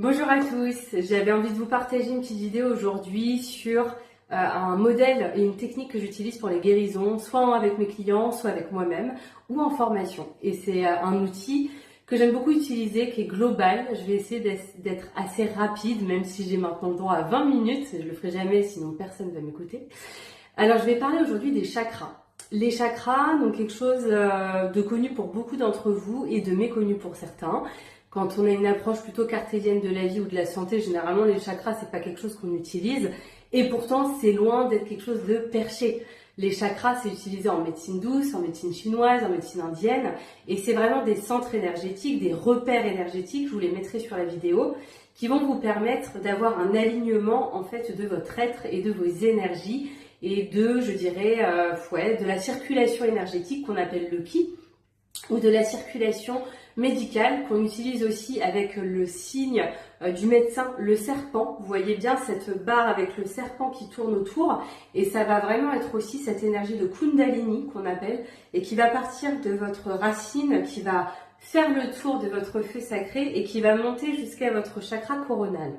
Bonjour à tous, j'avais envie de vous partager une petite vidéo aujourd'hui sur un modèle et une technique que j'utilise pour les guérisons, soit avec mes clients, soit avec moi-même, ou en formation. Et c'est un outil que j'aime beaucoup utiliser, qui est global. Je vais essayer d'être assez rapide, même si j'ai maintenant le droit à 20 minutes. Je le ferai jamais, sinon personne ne va m'écouter. Alors je vais parler aujourd'hui des chakras. Les chakras, donc quelque chose de connu pour beaucoup d'entre vous et de méconnu pour certains. Quand on a une approche plutôt cartésienne de la vie ou de la santé, généralement les chakras, c'est pas quelque chose qu'on utilise. Et pourtant, c'est loin d'être quelque chose de perché. Les chakras, c'est utilisé en médecine douce, en médecine chinoise, en médecine indienne. Et c'est vraiment des centres énergétiques, des repères énergétiques, je vous les mettrai sur la vidéo, qui vont vous permettre d'avoir un alignement en fait de votre être et de vos énergies et de, je dirais, de la circulation énergétique qu'on appelle le ki, ou de la circulation médicale qu'on utilise aussi avec le signe du médecin, le serpent. Vous voyez bien cette barre avec le serpent qui tourne autour, et ça va vraiment être aussi cette énergie de Kundalini qu'on appelle, et qui va partir de votre racine, qui va faire le tour de votre feu sacré et qui va monter jusqu'à votre chakra coronal.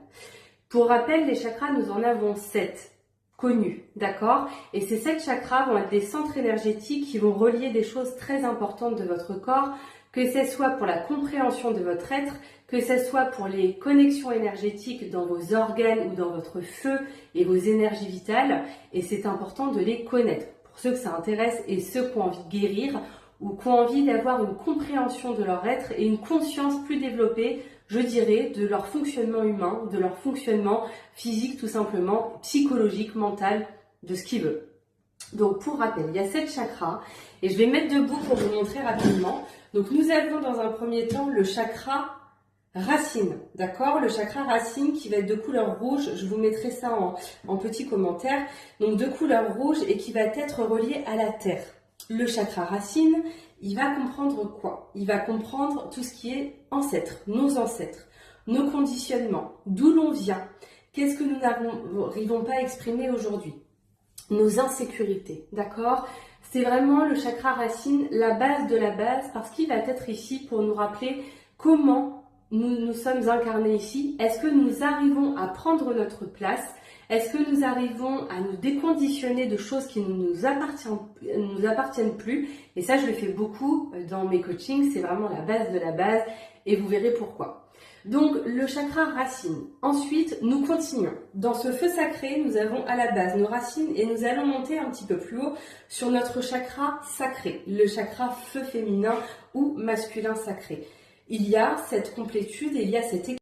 Pour rappel, les chakras, nous en avons 7 connus, d'accord? Et ces 7 chakras vont être des centres énergétiques qui vont relier des choses très importantes de votre corps, que ce soit pour la compréhension de votre être, que ce soit pour les connexions énergétiques dans vos organes ou dans votre feu et vos énergies vitales. Et c'est important de les connaître pour ceux que ça intéresse et ceux qui ont envie de guérir ou qui ont envie d'avoir une compréhension de leur être et une conscience plus développée, je dirais, de leur fonctionnement humain, de leur fonctionnement physique tout simplement, psychologique, mental, de ce qu'ils veulent. Donc pour rappel, il y a 7 chakras et je vais mettre debout pour vous montrer rapidement. Donc nous avons dans un premier temps le chakra racine, d'accord? Le chakra racine qui va être de couleur rouge, je vous mettrai ça en petit commentaire. Donc de couleur rouge et qui va être relié à la terre. Le chakra racine, il va comprendre quoi? Il va comprendre tout ce qui est ancêtres, nos conditionnements, d'où l'on vient, qu'est-ce que nous n'arrivons pas à exprimer aujourd'hui, nos insécurités, d'accord? C'est vraiment le chakra racine, la base de la base, parce qu'il va être ici pour nous rappeler comment nous sommes incarnés ici. Est-ce que nous arrivons à prendre notre place? Est-ce que nous arrivons à nous déconditionner de choses qui ne nous appartiennent plus? Et ça, je le fais beaucoup dans mes coachings, c'est vraiment la base de la base et vous verrez pourquoi. Donc, le chakra racine. Ensuite, nous continuons. Dans ce feu sacré, nous avons à la base nos racines et nous allons monter un petit peu plus haut sur notre chakra sacré, le chakra feu féminin ou masculin sacré. Il y a cette complétude et il y a cet équilibre